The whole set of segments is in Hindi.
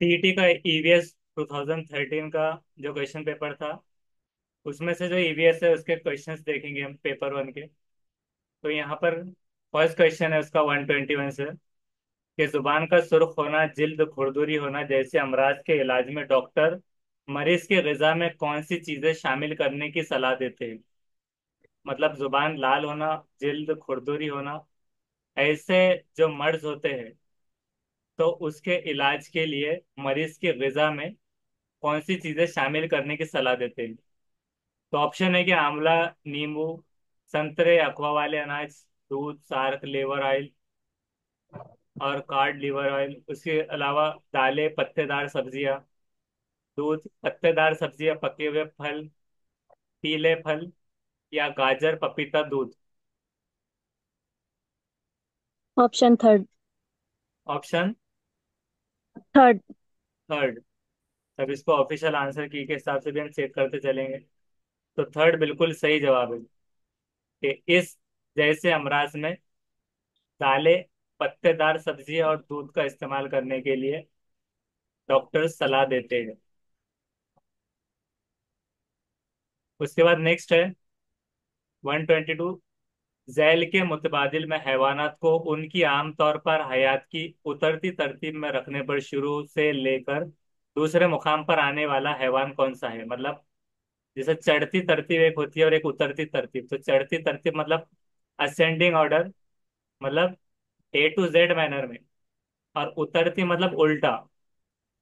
टीईटी का ईवीएस 2013 का जो क्वेश्चन पेपर था, उसमें से जो ईवीएस है उसके क्वेश्चंस देखेंगे हम पेपर वन के। तो यहाँ पर फर्स्ट क्वेश्चन है उसका 121 से, कि जुबान का सुर्ख होना, जिल्द खुरदुरी होना जैसे अमराज के इलाज में डॉक्टर मरीज की ग़िज़ा में कौन सी चीजें शामिल करने की सलाह देते हैं। मतलब जुबान लाल होना, जिल्द खुरदुरी होना, ऐसे जो मर्ज होते हैं, तो उसके इलाज के लिए मरीज की ग़िज़ा में कौन सी चीजें शामिल करने की सलाह देते हैं। तो ऑप्शन है कि आंवला, नींबू, संतरे, अखवा वाले अनाज, दूध, सार्क, लेवर ऑयल और कार्ड लीवर ऑयल। उसके अलावा दालें, पत्तेदार सब्जियां, दूध, पत्तेदार सब्जियां, पके हुए फल, पीले फल, या गाजर, पपीता, दूध। Option third. Option third. Third. अब इसको ऑफिशियल आंसर की के हिसाब से भी हम चेक करते चलेंगे। तो थर्ड बिल्कुल सही जवाब है, कि इस जैसे अमराज में दालें, पत्तेदार सब्जियां और दूध का इस्तेमाल करने के लिए डॉक्टर सलाह देते हैं। उसके बाद नेक्स्ट है 122। झैल के मुतबादिल में हैवानात को उनकी आमतौर पर हयात की उतरती तरतीब में रखने पर शुरू से लेकर दूसरे मुकाम पर आने वाला हैवान कौन सा है। मतलब जैसे चढ़ती तरतीब एक होती है और एक उतरती तरतीब। तो चढ़ती तरतीब मतलब असेंडिंग ऑर्डर, मतलब A to Z मैनर में। और उतरती मतलब उल्टा।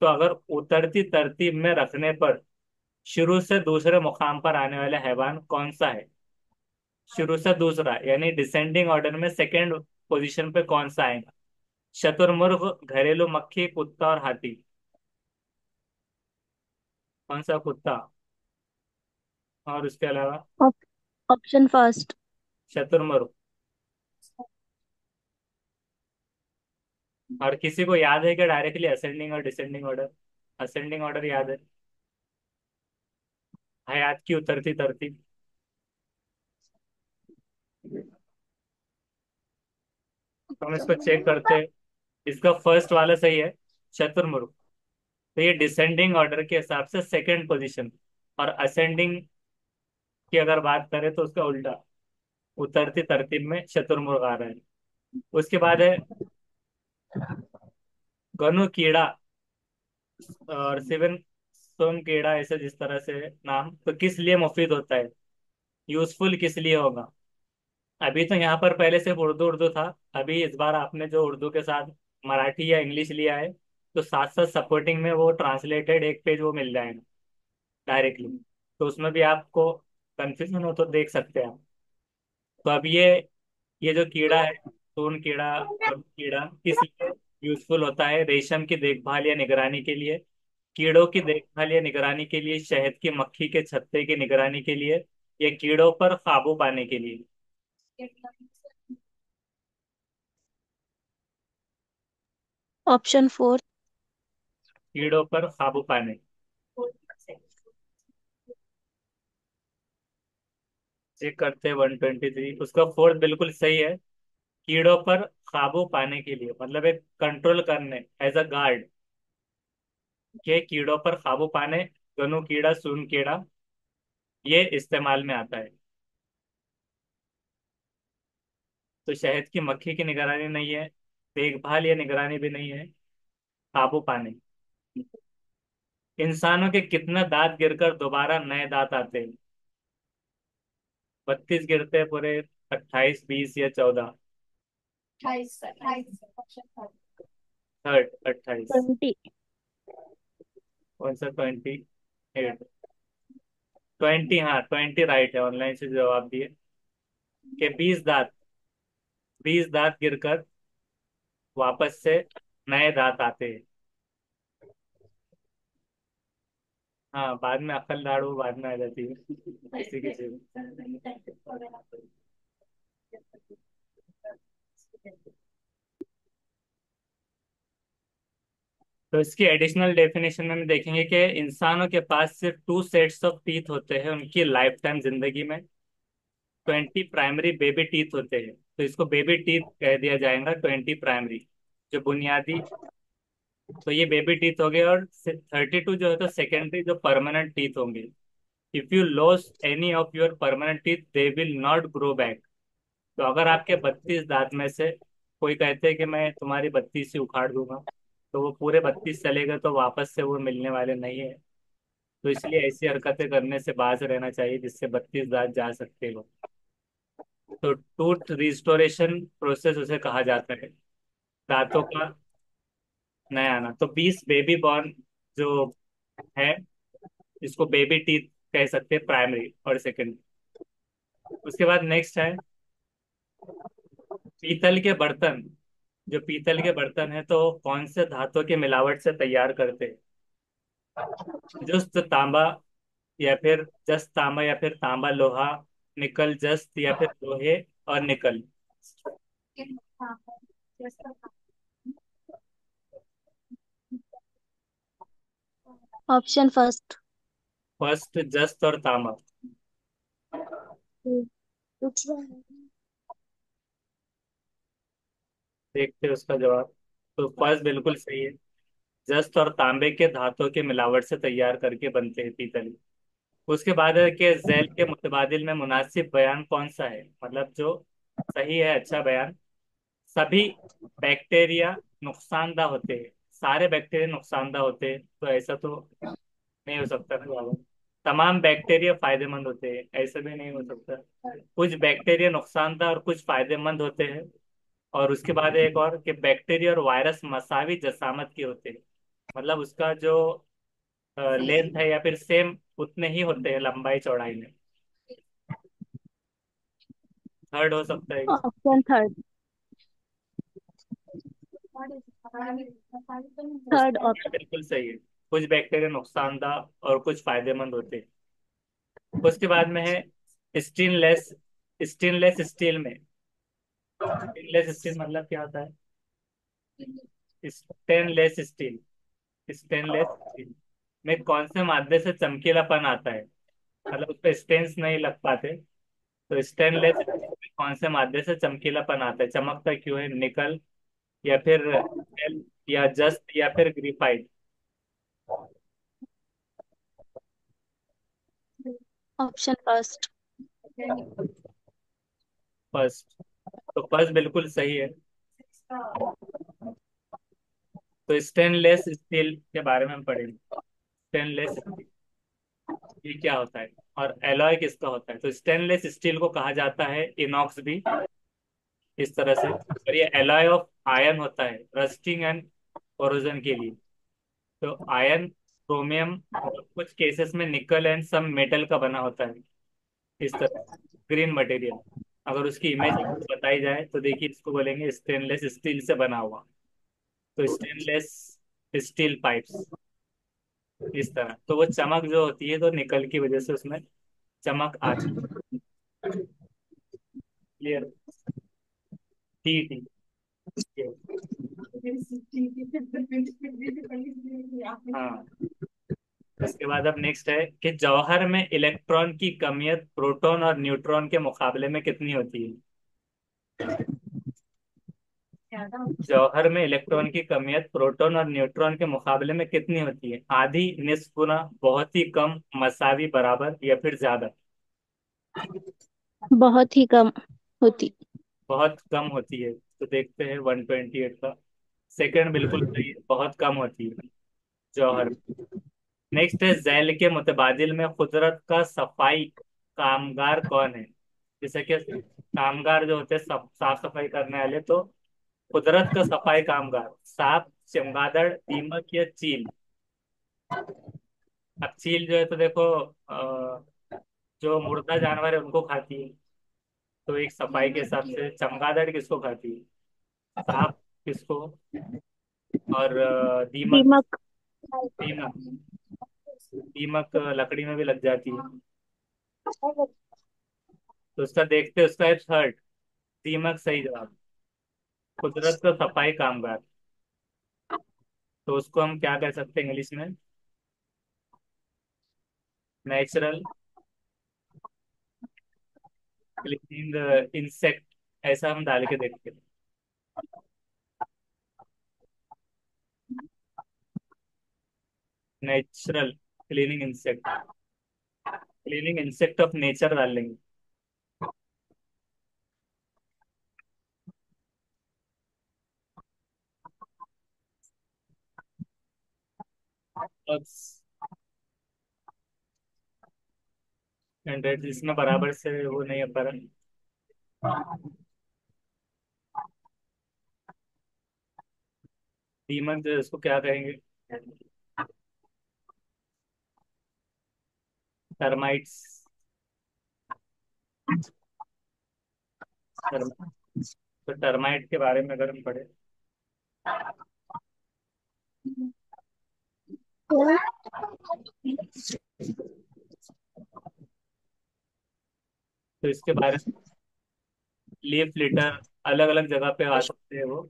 तो अगर उतरती तरतीब में रखने पर शुरू से दूसरे मुकाम पर आने वाला हैवान कौन सा है। शुरू से दूसरा यानी डिसेंडिंग ऑर्डर में सेकेंड पोजीशन पे कौन सा आएगा। शतुरमुर्ग, घरेलू मक्खी, कुत्ता और हाथी। कौन सा कुत्ता, और उसके अलावा ऑप्शन फर्स्ट। शतुरमुर्ग। और किसी को याद है कि डायरेक्टली असेंडिंग और डिसेंडिंग ऑर्डर। असेंडिंग ऑर्डर याद है, हयात की उतरती तरतीब। तो हम इसको चेक करते हैं। इसका फर्स्ट वाला सही है, शतुरमुर्ग। तो ये डिसेंडिंग ऑर्डर के हिसाब से सेकंड पोजीशन। और असेंडिंग की अगर बात करें तो उसका उल्टा, उतरती तरतीब में शतुरमुर्ग आ रहा है। उसके बाद है गनु कीड़ा और सिवन सोन कीड़ा, ऐसे जिस तरह से नाम। तो किस लिए मुफीद होता है, यूजफुल किस लिए होगा। अभी तो यहाँ पर पहले सिर्फ उर्दू उर्दू था। अभी इस बार आपने जो उर्दू के साथ मराठी या इंग्लिश लिया है, तो साथ साथ सपोर्टिंग में वो ट्रांसलेटेड एक पेज वो मिल जाएगा डायरेक्टली। तो उसमें भी आपको कंफ्यूजन हो तो देख सकते हैं आप। तो अब ये जो कीड़ा है, सोन कीड़ा और कीड़ा, किस लिए यूजफुल होता है। रेशम की देखभाल या निगरानी के लिए, कीड़ों की देखभाल या निगरानी के लिए, शहद की मक्खी के छत्ते की निगरानी के लिए, या कीड़ों पर काबू पाने के लिए। Option fourth. कीड़ों पर काबू पाने। चेक करते हैं 123। उसका फोर्थ बिल्कुल सही है, कीड़ों पर काबू पाने के लिए, मतलब एक कंट्रोल करने, एज अ गार्ड, के कीड़ों पर काबू पाने। गनु कीड़ा, सुन कीड़ा, ये इस्तेमाल में आता है। तो शहद की मक्खी की निगरानी नहीं है, देखभाल या निगरानी भी नहीं है, काबू पाने। इंसानों के कितने दांत गिरकर दोबारा नए दांत आते हैं। 32 गिरते हैं पूरे, 28, 20 या 14। थर्ड 28। 20। कौन सा 28। 20, हाँ 20 राइट है, ऑनलाइन से जवाब दिए कि 20 दांत गिरकर वापस से नए दांत आते हैं। हाँ, बाद में अक्ल दाढ़ बाद में आ जाती है किसी किसी को। तो इसकी एडिशनल डेफिनेशन में हम देखेंगे कि इंसानों के पास सिर्फ 2 सेट्स ऑफ टीथ होते हैं उनकी लाइफ टाइम जिंदगी में। 20 प्राइमरी बेबी टीथ होते हैं, तो इसको बेबी टीथ कह दिया जाएगा, 20 प्राइमरी जो बुनियादी। तो ये बेबी टीथ हो गए, और 32 जो है तो सेकेंडरी जो परमानेंट टीथ होंगे। If you loss any of your permanent teeth they will not grow back. तो अगर आपके 32 दांत में से कोई कहते हैं कि मैं तुम्हारी 32 ही उखाड़ दूंगा, तो वो पूरे 32 चले गए तो वापस से वो मिलने वाले नहीं है। तो इसलिए ऐसी हरकतें करने से बाज रहना चाहिए जिससे 32 दांत जा सकते हो। तो टूथ रिस्टोरेशन प्रोसेस उसे कहा जाता है, दांतों का नया आना। तो 20 बेबी बॉर्न जो है, इसको बेबी टीथ कह सकते हैं, प्राइमरी और सेकेंडरी। उसके बाद नेक्स्ट है पीतल के बर्तन। जो पीतल के बर्तन है तो कौन से धातु की मिलावट से तैयार करते हैं? जस्त तांबा, या फिर जस्त तांबा, या फिर तांबा लोहा, निकल जस्त, या फिर लोहे और निकल। Option first. फर्स्ट जस्त और तांबा। देखते हैं उसका जवाब। तो फर्स्ट बिल्कुल सही है। जस्त और तांबे के धातुओं के मिलावट से तैयार करके बनते हैं पीतल। उसके बाद है कि जैल के मुतबादिल में मुनासिब बयान कौन सा है, मतलब जो सही है, अच्छा बयान। सभी बैक्टीरिया नुकसानदा होते हैं, सारे बैक्टीरिया नुकसानदा होते हैं, तो ऐसा तो नहीं हो सकता ना बाबा। तमाम बैक्टीरिया फायदेमंद होते हैं, ऐसा भी नहीं हो सकता। कुछ बैक्टीरिया नुकसानदा और कुछ फायदेमंद होते हैं। और उसके बाद एक और कि बैक्टीरिया और वायरस मसावी जसामत के होते हैं, मतलब उसका जो लेंथ है या फिर सेम उतने ही होते हैं लंबाई चौड़ाई में। थर्ड हो सकता है। Option third. थर्ड उसका ऑप्शन। बिल्कुल सही है। कुछ बैक्टीरिया नुकसानदा और कुछ फायदेमंद होते हैं। उसके बाद में है स्टेनलेस। स्टेनलेस स्टील में, स्टेनलेस स्टील मतलब क्या होता है? स्टेनलेस स्टील, स्टेनलेस स्टील में कौन से मादे से चमकीलापन आता है, मतलब उस पर स्टेन्स नहीं लग पाते। तो स्टेनलेस स्टील में कौन से मादे से चमकीलापन आता है, चमकता क्यों है? निकल, या फिर निकेल, या जस्ट, या फिर ग्रेफाइट। Option first. फर्स्ट। तो फर्स्ट बिल्कुल सही है। तो स्टेनलेस स्टील के बारे में हम पढ़ेंगे। स्टेनलेस स्टील ये क्या होता है, और एलॉय किसका होता है? तो स्टेनलेस स्टील को कहा जाता है इनॉक्स भी, इस तरह से। और ये एलॉय ऑफ आयन होता है, रस्टिंग एंड कोरोजन के लिए। तो आयन, क्रोमियम, और कुछ केसेस में निकल एंड सम मेटल का बना होता है, इस तरह। Green material. अगर उसकी इमेज आपको बताई जाए तो देखिए, इसको बोलेंगे स्टेनलेस स्टील से बना हुआ। तो स्टेनलेस स्टील पाइप्स, इस तरह। तो वो चमक जो होती है तो निकल की वजह से उसमें चमक आ जाती है। क्लियर? ठीक ठीक। हाँ। इसके बाद अब नेक्स्ट है कि जौहर में इलेक्ट्रॉन की कमियत प्रोटॉन और न्यूट्रॉन के मुकाबले में कितनी होती है? जौहर में इलेक्ट्रॉन की कमियत प्रोटॉन और न्यूट्रॉन के मुकाबले में कितनी होती है? आधी, निस्फ गुना, बहुत ही कम, मसावी, बराबर, या फिर ज्यादा? बहुत ही कम होती। बहुत कम होती है। तो देखते हैं 128 का। सेकंड बिल्कुल सही है, बहुत कम होती है जौहर। नेक्स्ट है जैल के मुतबादिल में कुदरत का सफाई कामगार कौन है? जैसे कि कामगार जो होते हैं साफ सफाई करने वाले, तो कुदरत का सफाई कामगार सांप, चमगादड़, दीमक या चील। अब चील जो है तो देखो, जो मुर्दा जानवर है उनको खाती है, तो एक सफाई के हिसाब से। चमगादड़ किसको खाती है? सांप किसको? और दीमक। दीमक। दीमक, दीमक लकड़ी में भी लग जाती है। तो उसका देखते हैं, उसका है थर्ड, दीमक सही जवाब। कुदरत का सफाई कामगार, तो उसको हम क्या कह सकते हैं इंग्लिश में? नेचुरल क्लीनिंग इंसेक्ट, ऐसा हम डाल के देखते हैं। Natural cleaning insect, cleaning insect of nature डाल लेंगे। अब 100 इसमें बराबर से वो नहीं है पर। दीमक जो है उसको क्या कहेंगे? टर्माइट्स। तो टर्माइट के बारे में अगर हम पढ़े तो इसके बारे में लीफ लिटर अलग अलग जगह पे आ सकते हैं वो।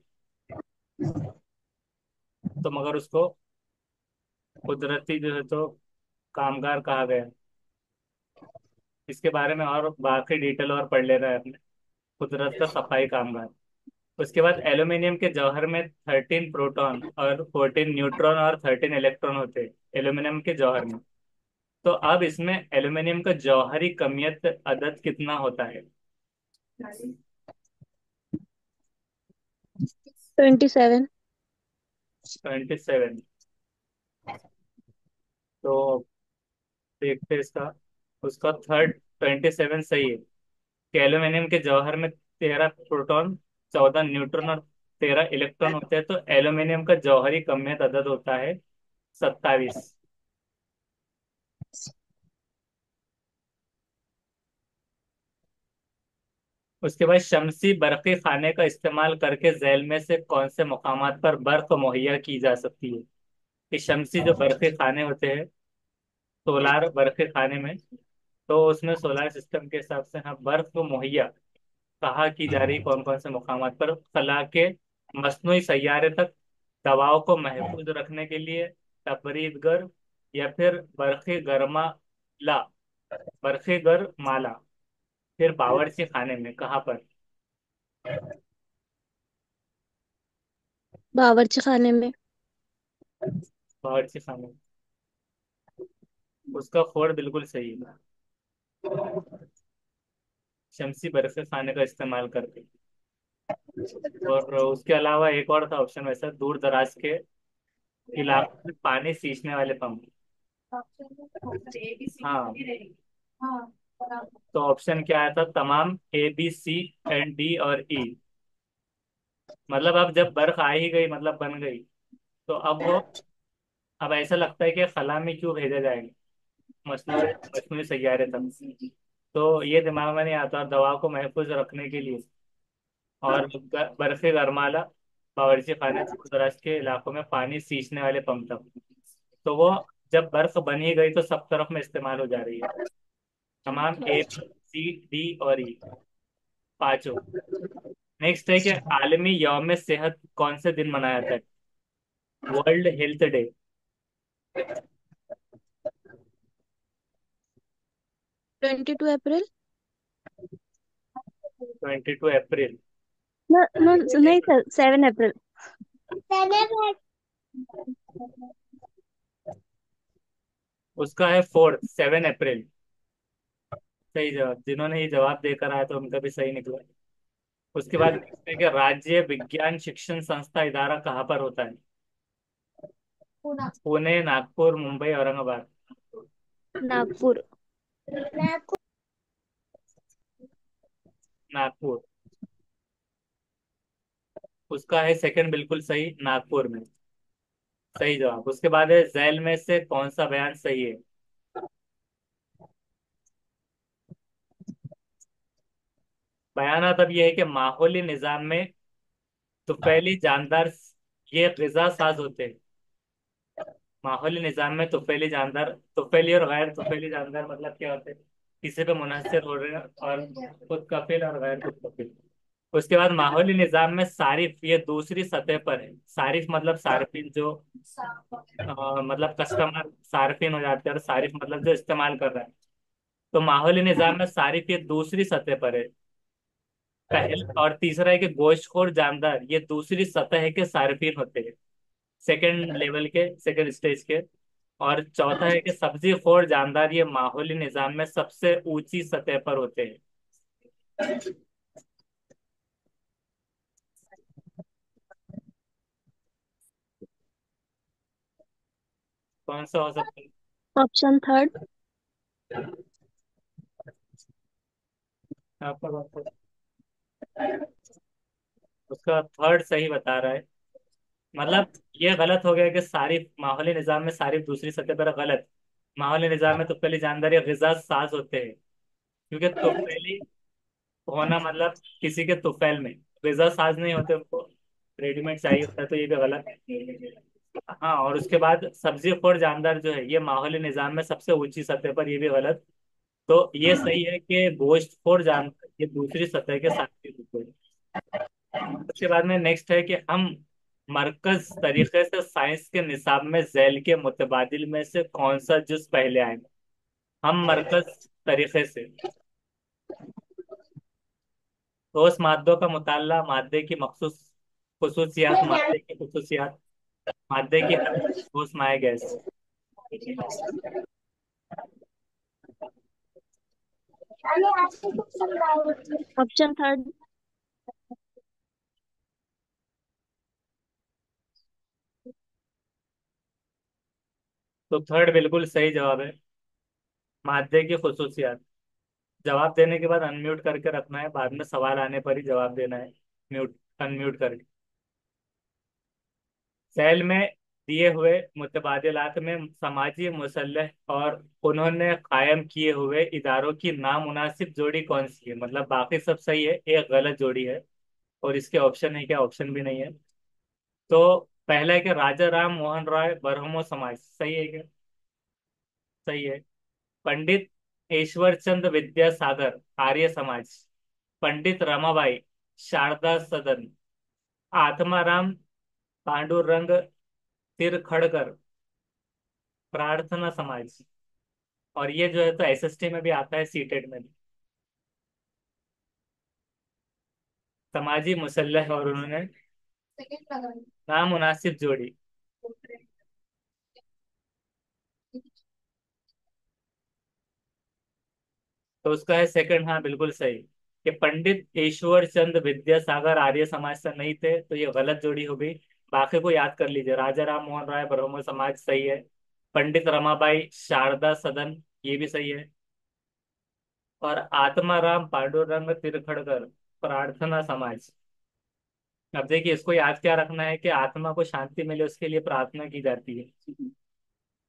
तो मगर उसको कुदरती जो है तो कामगार कहा गया। इसके बारे में और बाकी डिटेल और पढ़ लेना है अपने। कुदरत का सफाई कामगार। उसके बाद एल्यूमिनियम के जौहर में 13 प्रोटॉन और 14 न्यूट्रॉन और 13 इलेक्ट्रॉन होते हैं एल्यूमिनियम के जौहर में। तो अब इसमें एल्यूमिनियम का जौहरी कमियत अदद कितना होता है? 27। 27। तो देखते हैं इसका। उसका थर्ड 27 सही है कि एल्यूमिनियम के जौहर में 13 प्रोटॉन, 14 न्यूट्रॉन और 13 इलेक्ट्रॉन होते हैं। तो एल्यूमिनियम का जौहरी कमियत अदद होता है 27। उसके बाद शमसी बर्फी खाने का इस्तेमाल करके झैल में से कौन से मकामात पर बर्फ मुहैया की जा सकती है? कि शमसी जो बर्फी खाने होते हैं सोलार बर्फी खाने में, तो उसमें सोलार सिस्टम के हिसाब से हाँ बर्फ को मुहैया कहाँ की जा रही, कौन कौन से मकामात पर? खला के मसनूई सैयारे तक, दवाओं को महफूज रखने के लिए, तबरीद गर, या फिर बरखी गर्मा ला, बरखी गर माला, फिर बावर्ची खाने में कहाँ पर? बावर्ची खाने में। बावर्ची खाने में। उसका फोड़ बिल्कुल सही है। शमसी बर्फी खाने का इस्तेमाल करके। और उसके अलावा एक और था ऑप्शन वैसा, दूर दराज के इलाकों में पानी सींचने वाले पंप। हाँ। तो ऑप्शन क्या आया था? तमाम A B C and D और ई। मतलब अब जब बर्फ आ ही गई, मतलब बन गई, तो अब ऐसा लगता है कि खला में क्यों भेजा जाएगा मसनूई मसनूई सैयारे तक। तो ये दिमाग में नहीं आता। और दवा को महफूज रखने के लिए और बर्फी गरमाला, बावर्ची खाने, दूर दराज के इलाकों में पानी सींचने वाले पंप तक। तो वो जब बर्फ बन ही गई तो सब तरफ में इस्तेमाल हो जा रही है। तमाम ए सी डी और ई, पांचों। नेक्स्ट है कि आलमी यौम सेहत कौन से दिन मनाया जाता है? World health day. 22 अप्रैल। 22 अप्रैल। न, न, नहीं सर, 7 अप्रैल। उसका है 4 7 अप्रैल। सही जवाब। जिन्होंने ये जवाब देकर आया तो उनका भी सही निकला। उसके बाद नेक्स्ट है कि राज्य विज्ञान शिक्षण संस्था इदारा कहाँ पर होता है? पुणे, नागपुर, मुंबई, औरंगाबाद। नागपुर। नागपुर। उसका है सेकंड बिल्कुल सही, नागपुर में। सही जवाब। उसके बाद है झैल में से कौन सा बयान सही है? बयान अब यह है कि माहौली निजाम में तुफैली जानदार ये गिजा साज होते हैं। माहौली निजाम में तुफैली जानदार, तुफैली और गैर तुफैली जानदार मतलब क्या होते हैं? किसी पे मुनहसर हो रहे हैं और खुद कफिल और गैर खुद कफिल। उसके बाद माहौली निजाम में सारिफ ये दूसरी सतह पर है। सारिफ मतलब सार्फिन जो मतलब कस्टमर सार्फिन हो जाते हैं, और सारिफ मतलब जो इस्तेमाल कर रहा है। तो माहौली निजाम में सारिफ ये दूसरी सतह पर है। पहला और तीसरा है कि गोश्तखोर जानदार ये दूसरी सतह के सार्फिन होते हैं, सेकंड लेवल के, सेकंड स्टेज के। और चौथा है कि सब्जी खोर जानदार ये माहौली निजाम में सबसे ऊंची सतह पर होते हैं। कौन सा हो सकता है? Option third. आपका कौन सा? उसका थर्ड सही बता रहा है। मतलब ये गलत हो गया कि सारिफ माहौली निजाम में सारिफ दूसरी सतह पर, गलत। माहौली निजाम में तुफैली जानदार या गिजा साज होते हैं, क्योंकि तुफैली होना मतलब किसी के तुफैल में, गिजा साज नहीं होते, उनको रेडीमेड चाहिए होता है, तो ये भी गलत है। हाँ, और उसके बाद सब्जी खोर जानदार जो है ये माहौली निजाम में सबसे ऊंची सतह पर, ये भी गलत। तो ये सही है कि गोश्तखोर जानवर ये दूसरी सतह के साथी होते हैं। उसके बाद में नेक्स्ट है कि हम मरकज तरीके से साइंस के निसाब में झैल के मुतबादिल में से कौन सा जुज पहले आएगा। हम मरकज तरीके से ठोस मादों का मुताला, मादे की मखसूस खसूसियात, मादे की खसूसियात, मादे की हरकत, ठोस माए गैस। Option third. तो थर्ड बिल्कुल सही जवाब है, मादे की खसूसियात। जवाब देने के बाद अनम्यूट करके रखना है, बाद में सवाल आने पर ही जवाब देना है, म्यूट अनम्यूट करके। सेल में दिए हुए मुतबादलात में समाजी मुसल्लह और उन्होंने कायम किए हुए इदारों की नामुनासिब जोड़ी कौन सी है। मतलब बाकी सब सही है, एक गलत जोड़ी है, और इसके ऑप्शन है क्या? ऑप्शन भी नहीं है। तो पहला है कि राजा राम मोहन राय बरहमो समाज, सही है क्या? सही है। पंडित ईश्वर चंद्र विद्यासागर आर्य समाज, पंडित रमाबाई शारदा सदन, आत्माराम पांडुरंग तिरखड़कर प्रार्थना समाज। और ये जो है तो एसएसटी में भी आता है, सीटेट में भी। समाजी मुसल्लह और उन्होंने नामुनासिब जोड़ी। तो उसका है सेकंड, हाँ बिल्कुल सही। कि पंडित ईश्वर चंद्र विद्यासागर आर्य समाज से नहीं थे, तो ये गलत जोड़ी हो गई। बाकी को याद कर लीजिए, राजा राम मोहन राय ब्रह्मो समाज सही है, पंडित रमाबाई शारदा सदन ये भी सही है, और आत्माराम पांडुरंग तिरखड़कर प्रार्थना समाज। अब देखिए, इसको याद क्या रखना है कि आत्मा को शांति मिले उसके लिए प्रार्थना की जाती है।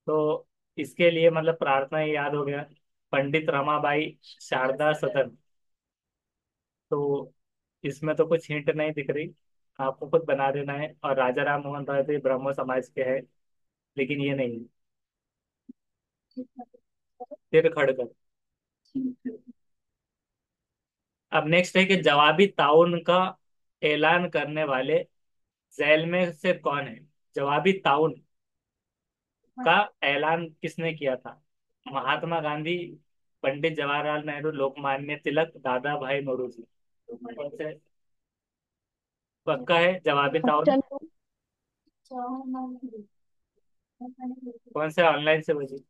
तो इसके लिए मतलब प्रार्थना ये याद हो गया, पंडित रमाबाई शारदा सदन। तो इसमें तो कुछ हिंट नहीं दिख रही, आपको खुद बना देना है। और राजा राम मोहन राय तो ये ब्रह्मो समाज के हैं, लेकिन ये नहीं है। तिर खड़कर। अब नेक्स्ट है कि जवाबी ताउन का ऐलान करने वाले झैल में से कौन है। जवाबी ताउन का ऐलान किसने किया था? महात्मा गांधी, पंडित जवाहरलाल नेहरू, लोकमान्य तिलक, दादा भाई नौरोजी। कौन से? पक्का है जवाबी ताउन? Option two. कौन से ऑनलाइन से बची?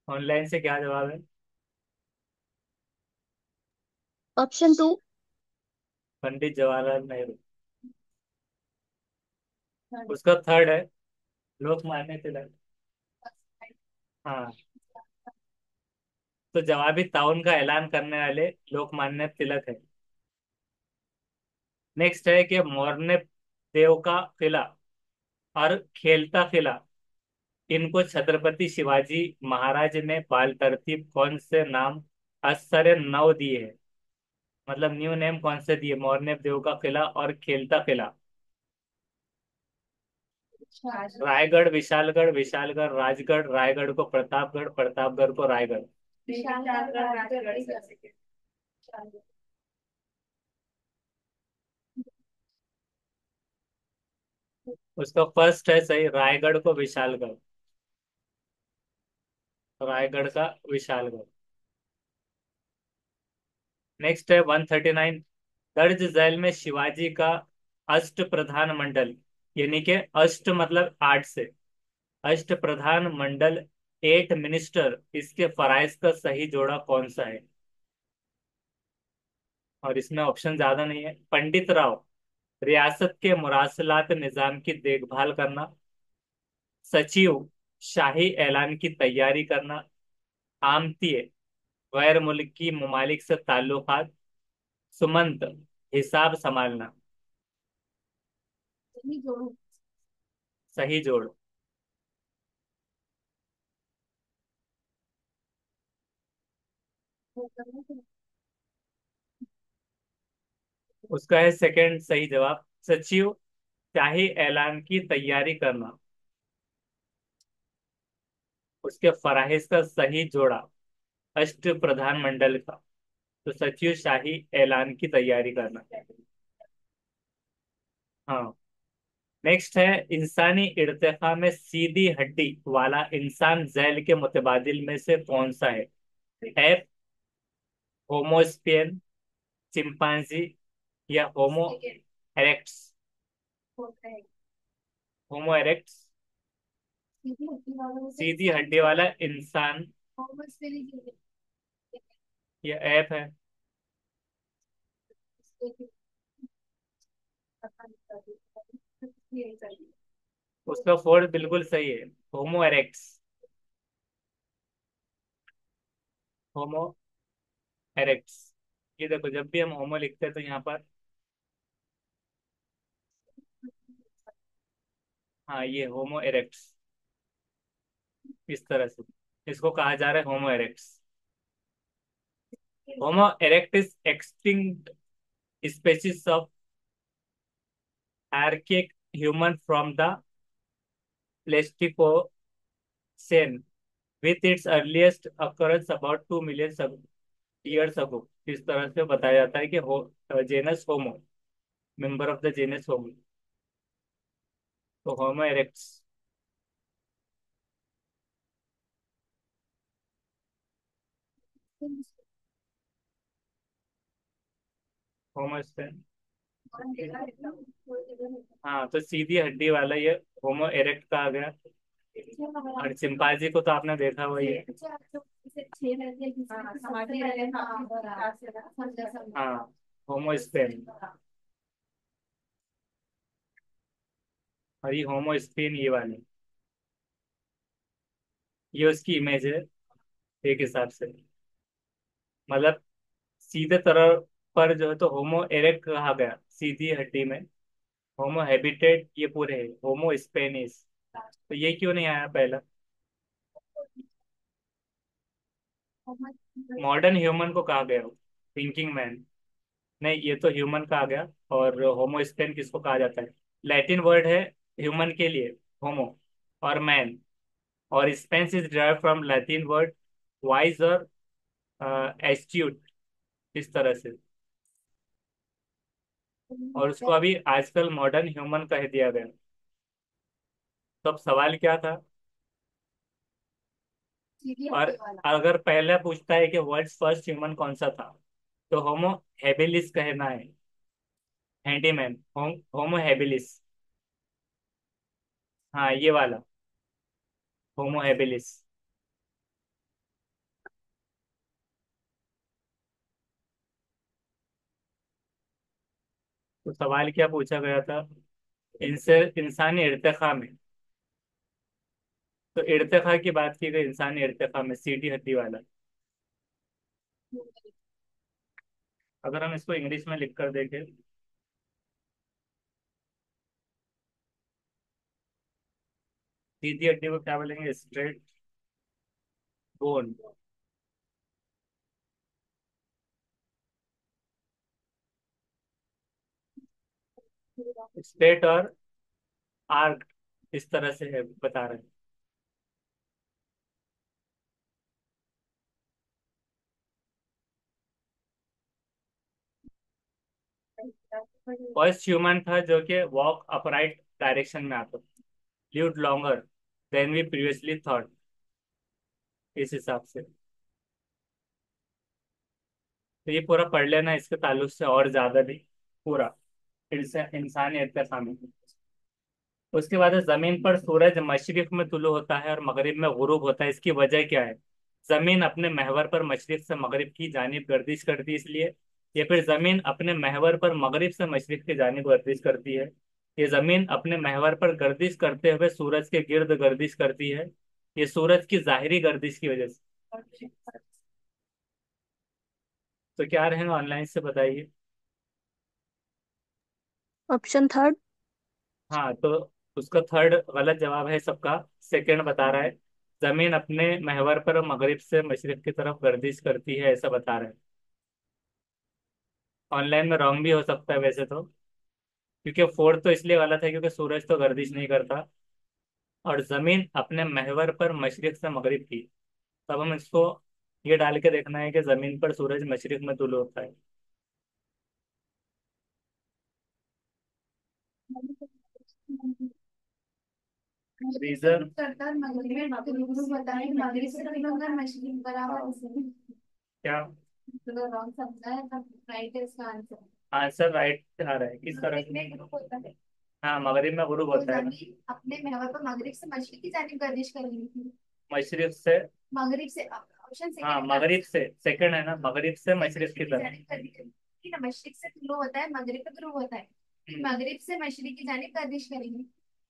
ऑनलाइन से क्या जवाब है? Option two. पंडित जवाहरलाल नेहरू। उसका थर्ड है लोकमान्य तिलक। हाँ, तो जवाबी ताउन का ऐलान करने वाले लोकमान्य तिलक है। नेक्स्ट है कि मोरने देव का किला और खेलता किला, इनको छत्रपति शिवाजी महाराज ने बाल तरतीब कौन से नाम आश्चर्य नव दिए हैं। मतलब न्यू नेम कौन से दिए मोरने देव का किला और खेलता किला? रायगढ़, विशालगढ़, विशालगढ़ राजगढ़, रायगढ़ को प्रतापगढ़, प्रतापगढ़ को रायगढ़। उसका फर्स्ट है सही, रायगढ़ को विशालगढ़। रायगढ़ का विशालगढ़। नेक्स्ट है 139। दर्ज झैल में शिवाजी का अष्ट प्रधान मंडल, यानी कि अष्ट मतलब आठ से, अष्ट प्रधान मंडल, एट मिनिस्टर, इसके फराइज का सही जोड़ा कौन सा है? और इसमें ऑप्शन ज्यादा नहीं है। पंडित राव, रियासत के मुरासलात निजाम की देखभाल करना, सचिव, शाही ऐलान की तैयारी करना, आमतीय, गैर मुल्की ममालिक से ताल्लुकात, सुमंत, हिसाब संभालना। सही जोड़। उसका है सेकंड सही जवाब, सचिव, शाही ऐलान की तैयारी करना। उसके फराइज का सही जोड़ा अष्ट प्रधानमंडल का, तो सचिव शाही ऐलान की तैयारी करना। हाँ। नेक्स्ट है, इंसानी इर्तिका में सीधी हड्डी वाला इंसान जैल के मुतबादिल में से कौन सा है? एफ, होमोस्पियन, चिंपांजी, या होमो एरेक्ट्स। होमो एरेक्ट्स, सीधी हड्डी वाला इंसान, ये एफ है। उसका फोर्थ बिल्कुल सही है, होमो एरेक्ट्स। होमो एरेक्ट्स। ये देखो, जब भी हम होमो लिखते हैं तो यहाँ पर, हाँ ये होमो इरेक्ट्स, इस तरह से इसको कहा जा रहा है, homo erectus. Homo erectus extinct species of archaic human from the Pleistocene, with its earliest occurrence about 2 million years ago। इस तरह से बताया जाता है कि genus homo, member of the genus homo, तो होमो इरेक्ट्स। होमो, हाँ तो सीधी हड्डी वाला ये होमो इरेक्ट का आ गया। और चिंपांजी को तो आपने देखा वही है। हाँ, होमो स्पेन। और ये होमो स्पेन ये वाली, ये उसकी इमेज है एक हिसाब से। मतलब सीधे तरह पर जो है तो होमो इरेक्ट कहा गया सीधी हड्डी में। होमो हैबिटेट ये पूरे है, होमो स्पेनिस, तो ये क्यों नहीं आया पहला? मॉडर्न ह्यूमन को कहा गया, थिंकिंग मैन। नहीं, ये तो ह्यूमन का आ गया। और होमो स्पेन किसको कहा जाता है? लैटिन वर्ड है ह्यूमन के लिए, होमो और मैन। और Spence is derive from Latin word wise और एस्ट्यूट, इस तरह से। और उसको अभी आजकल मॉडर्न ह्यूमन कह दिया गया। तो अब सवाल क्या था? और अगर पहले पूछता है कि वर्ल्ड्स फर्स्ट ह्यूमन कौन सा था, तो होमो हेबिलिस कहना है। हैंडीमैन, होमो हेबिलिस। हाँ ये वाला, होमो हेबिलिस। तो सवाल क्या पूछा गया था? इनसे इंसानी इर्तिका में, तो इर्तिका की बात की गई, इंसानी इर्तिका में सीधी हड्डी वाला। अगर हम इसको इंग्लिश में लिख कर देखें, सीधी हड्डी को क्या बोलेंगे? Straight bone. स्ट्रेट और आर्क, इस तरह से है बता रहे हैं। फर्स्ट ह्यूमन था जो कि वॉक अपराइट डायरेक्शन में आता, lived longer than we previously thought, इस हिसाब से। तो ये पूरा पढ़ लेना, इसके ताल्लुक से और ज्यादा भी पूरा इंसानियत का शामिल है। उसके बाद है, जमीन पर सूरज मशरिक में तुलू होता है और मगरिब में गुरूब होता है, इसकी वजह क्या है? जमीन अपने महवर पर मशरिक से मगरिब की जानिब गर्दिश करती है इसलिए, या फिर जमीन अपने महवर पर मगरिब से मशरिक की जानिब गर्दिश करती है, ये जमीन अपने महवर पर गर्दिश करते हुए सूरज के गिर्द गर्दिश करती है, ये सूरज की जाहिरी गर्दिश की वजह से। तो क्या रहेगा ऑनलाइन से बताइए। Option third. हाँ तो उसका थर्ड गलत जवाब है सबका, सेकंड बता रहा है। जमीन अपने महवर पर मगरिब से मशरिक की तरफ गर्दिश करती है, ऐसा बता रहा है। ऑनलाइन में रॉन्ग भी हो सकता है वैसे तो, क्योंकि फोर्थ तो इसलिए गलत है क्योंकि सूरज तो गर्दिश नहीं करता, और जमीन अपने महवर पर मशरिक से मगरिब की। तब हम इसको ये डाल के देखना है कि जमीन पर सूरज मशरिक में तुलू होता है। रीजन करता है मगरिब में गुरु बताए मगरिब से भी होगा मशरिक बराबर से। क्या तो रॉन्ग समझा है तब राइट है इसका आंसर। आंसर राइट आ रहा है किस तरह मगरिब से? में ग्रुप होता है। हाँ मगरिब में गुरूब तो होता है ना। जमीन अपने महवर पर मगरिब से मशरिक की जानिब गर्दिश कर रही थी। मशरिक से। मगरिब से ऑप्शन हाँ सेकंड का मगरिब से, सेकंड है ना, मगरिब से मशरिक की मशरिक की तरफ। जानिब गर्दिश करेगी ना, मशरिक से तुलु होता है मगरिब पे ध्रुव होता है। हम्म, मगरिब से मशरिक की जानिब गर्दिश करेंगे।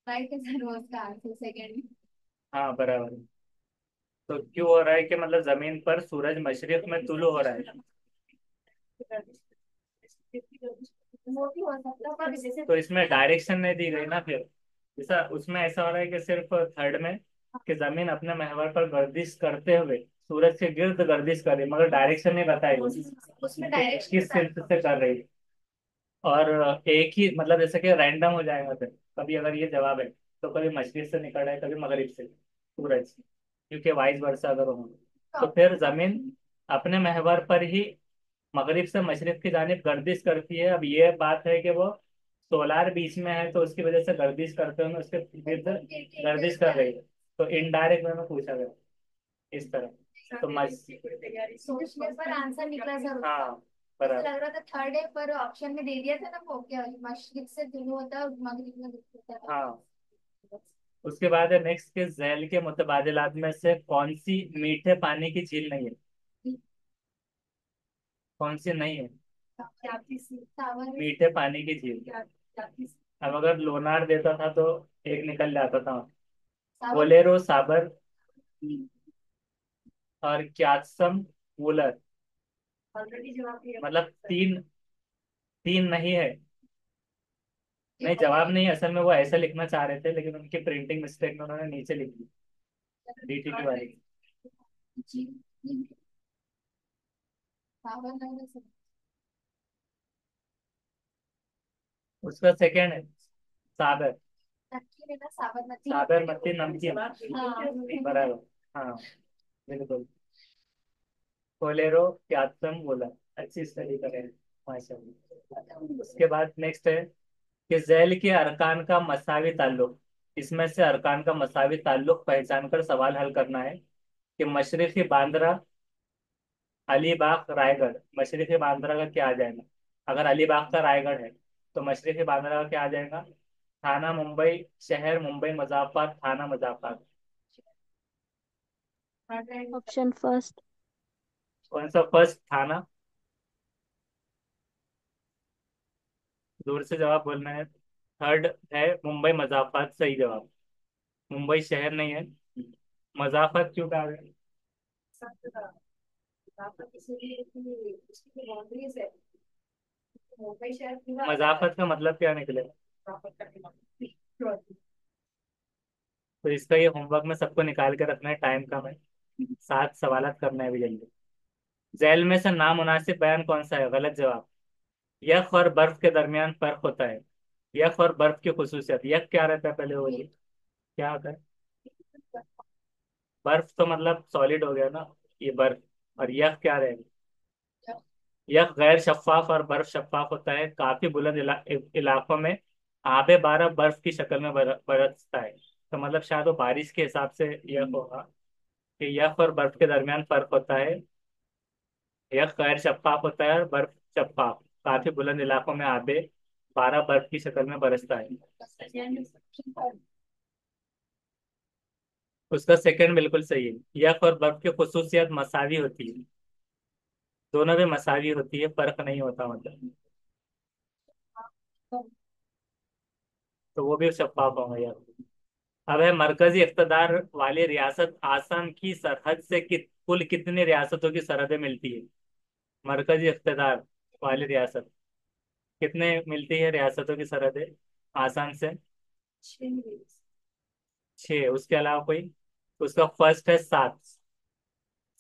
राइट है सर, वो उसका आंसर सेकंड। हाँ बराबर। तो क्यों हो रहा है कि मतलब जमीन पर सूरज मशरिक में तुलू हो रहा है? वो भी हो सकता है पर जैसे तो इसमें डायरेक्शन नहीं दी गई ना फिर। जैसा उसमें ऐसा हो रहा है कि सिर्फ थर्ड में कि जमीन अपने महवर पर गर्दिश करते हुए सूरज के गिर्द गर्दिश कर रही है, मगर डायरेक्शन नहीं बताई गई उसमें कि डायरेक्शन किस सिर्फ से कर रही है। और एक ही मतलब जैसे कि रैंडम हो जाएगा फिर, कभी अगर ये जवाब है तो कभी मशरिक से निकल रहा है, कभी मगरिब से सूरज, क्योंकि वाइस वर्सा अगर हो तो फिर जमीन अपने महवर पर ही मगरिब से मशरिक की जानिब गर्दिश करती है। अब ये बात है कि वो सोलार बीच में है तो उसकी वजह से गर्दिश करते हुए उसके गिर्द गर्दिश कर रही है, तो इनडायरेक्ट वे में पूछा गया इस तरह। तो सोचने पर आंसर निकला सर। हाँ मुझे बराबर। लग रहा था थर्ड है पर ऑप्शन में दे दिया था ना वो क्या मशरिक से शुरू होता है और मगरिब में होता है। हाँ उसके बाद है नेक्स्ट के झैल के मुतबादिलात में से कौन सी मीठे पानी की झील नहीं है? कौन सी नहीं है मीठे पानी की झील? अब अगर लोनार देता था तो एक निकल जाता था, बोलेरो, साबर और क्यात्सम, वूलर। ऑलरेडी जवाब दिया मतलब तीन, तीन नहीं है। नहीं जवाब नहीं है, असल में वो ऐसा लिखना चाह रहे थे लेकिन उनकी प्रिंटिंग मिस्टेक में उन्होंने नीचे लिख दी, डीटीटी वाली। जी। सावन है सर। उसका सेकेंड है साबर। नक्की में ना साबरमती। साबरमती नमकीन, हाँ। बराबर। हाँ बिल्कुल। कोलेरो, क्यात्सम, वूलर। अच्छी स्टडी करें माशाल्लाह। उसके बाद नेक्स्ट है कि झैल के अरकान का मसावी ताल्लुक, इसमें से अरकान का मसावी ताल्लुक पहचान कर सवाल हल करना है कि मशरक़ी बांद्रा, अलीबाग, रायगढ़। मशरक़ी बांद्रा का क्या आ जाएगा? अगर अलीबाग का रायगढ़ है तो मशरक़ी बांद्रा का क्या आ जाएगा? थाना मुंबई, शहर मुंबई मजाफर, थाना मजाफर। Option first. कौन सा फर्स्ट थाना? दूर से जवाब बोलना है। थर्ड है मुंबई मजाफर, सही जवाब। मुंबई शहर नहीं है, मजाफत क्यों कहा गया? मजाफत का मतलब क्या निकलेगा? तो इसका ये होमवर्क में सबको निकाल के रखना है, टाइम कम है, 7 सवालात करना है अभी जल्दी। झैल में से नामुनासिब बयान कौन सा है? गलत जवाब। यख और बर्फ के दरमियान फर्क होता है। यख और बर्फ की खुसूसियत, यख क्या रहता है पहले वो बोलिए, क्या होता है? बर्फ तो मतलब सॉलिड हो गया ना, ये बर्फ। और यख क्या रहेगा? यख गैर शफाफ और बर्फ शफाफ होता है, काफी बुलंद इलाकों में आबे बारह बर्फ की शक्ल में बरसता है, तो मतलब शायद वो बारिश के हिसाब से यह होगा कि यह और बर्फ के दरमियान फर्क होता है। यह गैर शफाफ होता है और बर्फ शफाफ। काफी बुलंद इलाकों में आबे बारह बर्फ की शक्ल में बरसता है। उसका सेकंड बिल्कुल सही है। यह और बर्फ की खुसूसियत मसावी होती है। दोनों में मसावी होती है, फर्क नहीं होता मतलब। तो वो भी शफाफ होंगे यार। अब है, मरकजी इक़्तिदार वाली रियासत आसाम की सरहद से कुल कितनी रियासतों की सरहदें मिलती है? मरकजी इक़्तिदार वाली रियासत कितने मिलती है रियासतों की सरहदें आसाम से? छह, उसके अलावा कोई? उसका फर्स्ट है सात।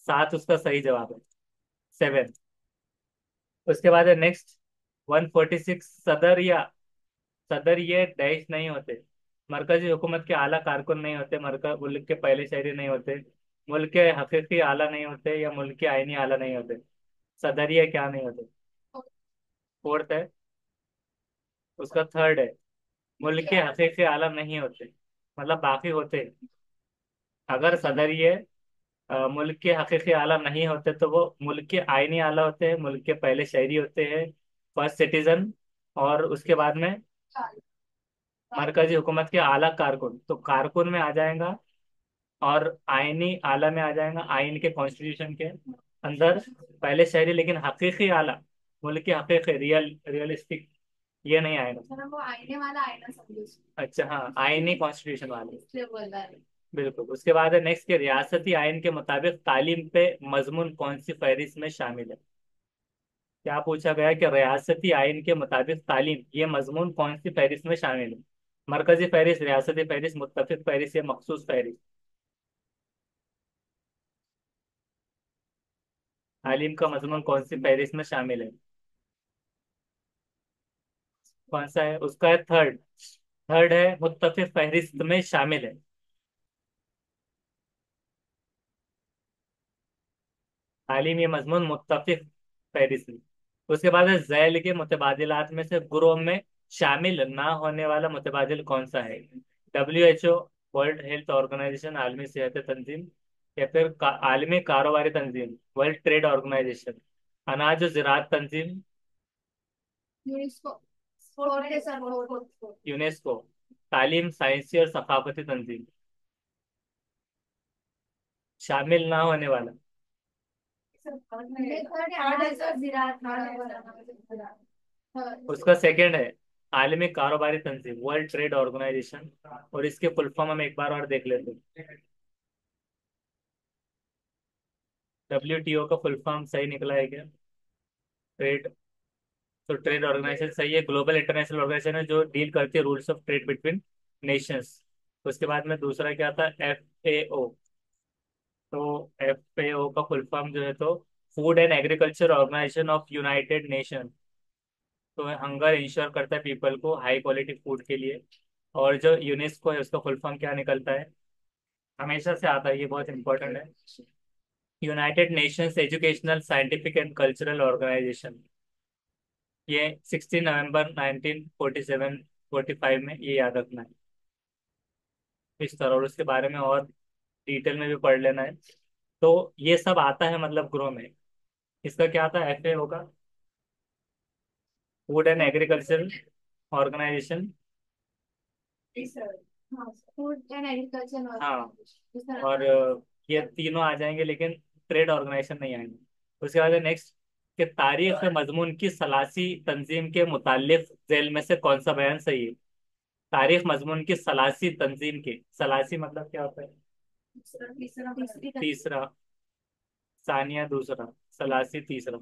सात उसका सही जवाब है, सेवन। उसके बाद है नेक्स्ट, 146। सदर ये डैश नहीं होते। मरकजी हुकूमत के आला कारकुन नहीं होते, मरकज मुल्क के पहले शहरी नहीं होते, मुल्क के हकीकी आला नहीं होते, या मुल्क के आईनी आला नहीं होते। सदरिया क्या नहीं होते? फोर्थ है। उसका थर्ड है, मुल्क के हकीकी आला नहीं होते, मतलब बाकी होते। अगर सदरिये मुल्क के हकीकी आला नहीं होते तो वो मुल्क के आईनी आला होते हैं, मुल्क के पहले शहरी होते हैं, फर्स्ट सिटीजन। और उसके बाद में मरकजी हुकूमत के आला कारकुन, तो कारकुन में आ जाएगा। और आईनी आला में आ जाएगा, आइन के कॉन्स्टिट्यूशन के अंदर पहले शहरी। लेकिन हकीकी आला, मुल्क के हकीकी रियलिस्टिक, ये नहीं आएगा। वो आईने वाला आईना समझो उसको। अच्छा हाँ, आईनी कॉन्स्टिट्यूशन वाले। इसलिए बोल रहा है। बिल्कुल। उसके बाद है नेक्स्ट के, रियासती आइन के मुताबिक तालीम पे मजमून कौन सी फहरिस्त में शामिल है? क्या पूछा गया कि रियासती आइन के मुताबिक तालीम, ये मजमून कौन सी फहरिस्त में शामिल है? मरकजी फहरिस्त, रियासती फहरिस्त, मुत्तफिक फहरिस्त, या मखसूस फहरिस्त? तालीम का मजमून कौन सी फहरिस्त में शामिल है? कौन सा है? उसका है थर्ड। थर्ड है, मुत्तफिक फहरिस्त में शामिल है। तालीम ये मजमून मुत्तफिक फहरिस्त में। उसके बाद है, झैल के मुतबादिलात में से गुरोह में शामिल ना होने वाला मुतबादिल कौन सा है? WHO, वर्ल्ड हेल्थ ऑर्गेनाइजेशन, आलमी सेहत तंजीम, या फिर आलमी कारोबारी तंजीम, वर्ल्ड ट्रेड ऑर्गेनाइजेशन, अनाज और ज़राअत तंजीम, यूनेस्को। फोर्थ है सर, फोर्थ। यूनेस्को, तालीम साइंसी और सकाफती तंजीम। शामिल ना होने वाला, थर्ड है सर, जिरात। उसका सेकंड है, आलमी कारोबारी तंजीम, वर्ल्ड ट्रेड ऑर्गेनाइजेशन। और इसके फुल फॉर्म हम एक बार और देख लेते हैं। WTO का फुल फॉर्म सही निकला है क्या? ट्रेड, तो ट्रेड ऑर्गेनाइजेशन सही है, ग्लोबल इंटरनेशनल ऑर्गेनाइजेशन है जो डील करती है rules of trade between Nations. उसके बाद में दूसरा क्या था? FAO। तो FAO का फुल फॉर्म जो है तो food and agriculture organization of United Nation. तो हंगर इंश्योर करता है पीपल को हाई क्वालिटी फूड के लिए। और जो यूनेस्को है उसका फुल फॉर्म क्या निकलता है? हमेशा से आता है, ये बहुत इंपॉर्टेंट है। United Nations educational scientific and cultural organization. ये 16 नवंबर 1947 45 में, ये याद रखना है इस तरह। और उसके बारे में और डिटेल में भी पढ़ लेना है। तो ये सब आता है मतलब ग्रो में। इसका क्या था? FA होगा, food and agriculture organization. Food and हाँ। एग्रीकल्चर। और ये तीनों आ जाएंगे, लेकिन ट्रेड ऑर्गेनाइजेशन नहीं आएंगे। उसके बाद नेक्स्ट, कि तारीख मजमून की सलासी तंजीम के मुतालिक जेल में से कौन सा बयान सही है? तारीख मजमून की सलासी तंजीम के, सलासी मतलब क्या होता है? तीसरा, सानिया दूसरा, सलासी तीसरा।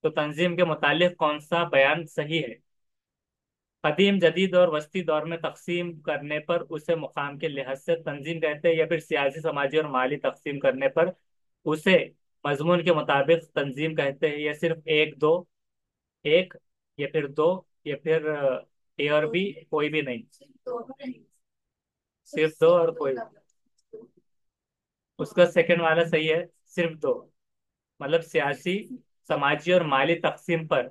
तो तंजीम के मुतालिक कौन सा बयान सही है? कदीम, जदीद और वस्ती दौर में तकसीम करने पर उसे मुकाम के लिहाज से तंजीम कहते हैं, या फिर सियासी, समाजी और माली तकसीम करने पर उसे मजमून के मुताबिक तंजीम कहते हैं? या सिर्फ एक दो, एक, या फिर दो, या फिर A और B, कोई भी नहीं? सिर्फ दो और कोई? उसका सेकंड वाला सही है, सिर्फ दो। मतलब सियासी, समाजी और माली तकसीम पर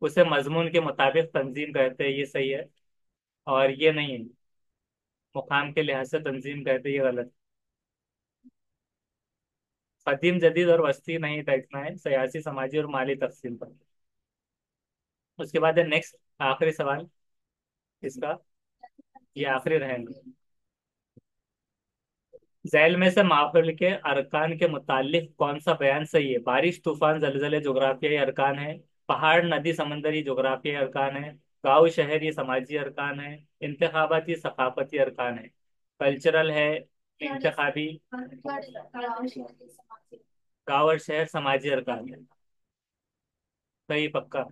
उसे मजमून के मुताबिक तंजीम कहते हैं, ये सही है। और ये नहीं है, मुकाम के लिहाज से तंजीम कहते हैं, ये गलत। कदीम जदीद और वस्ती नहीं देखना है, सियासी समाजी और माली तकसीम पर। उसके बाद है नेक्स्ट, आखिरी सवाल इसका, ये आखिरी रहेगा। झैल में से माफिल के अरकान के मुतालिक कौन सा बयान सही है? बारिश, तूफान, जलजले जोग्राफियाई अरकान है। पहाड़, नदी, समंदर जोग्राफियाई अरकान है। गांव, शहर ये समाजी अरकान है। इंतखाबाती सकाफती अरकान है। कल्चरल है, इंतखाबी। गांव और शहर समाजी अरकान है। सही पक्का?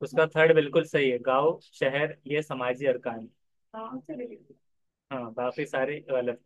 उसका थर्ड बिल्कुल सही है, गांव शहर ये समाजी अरकान है। हाँ, बाकी सारे गलत।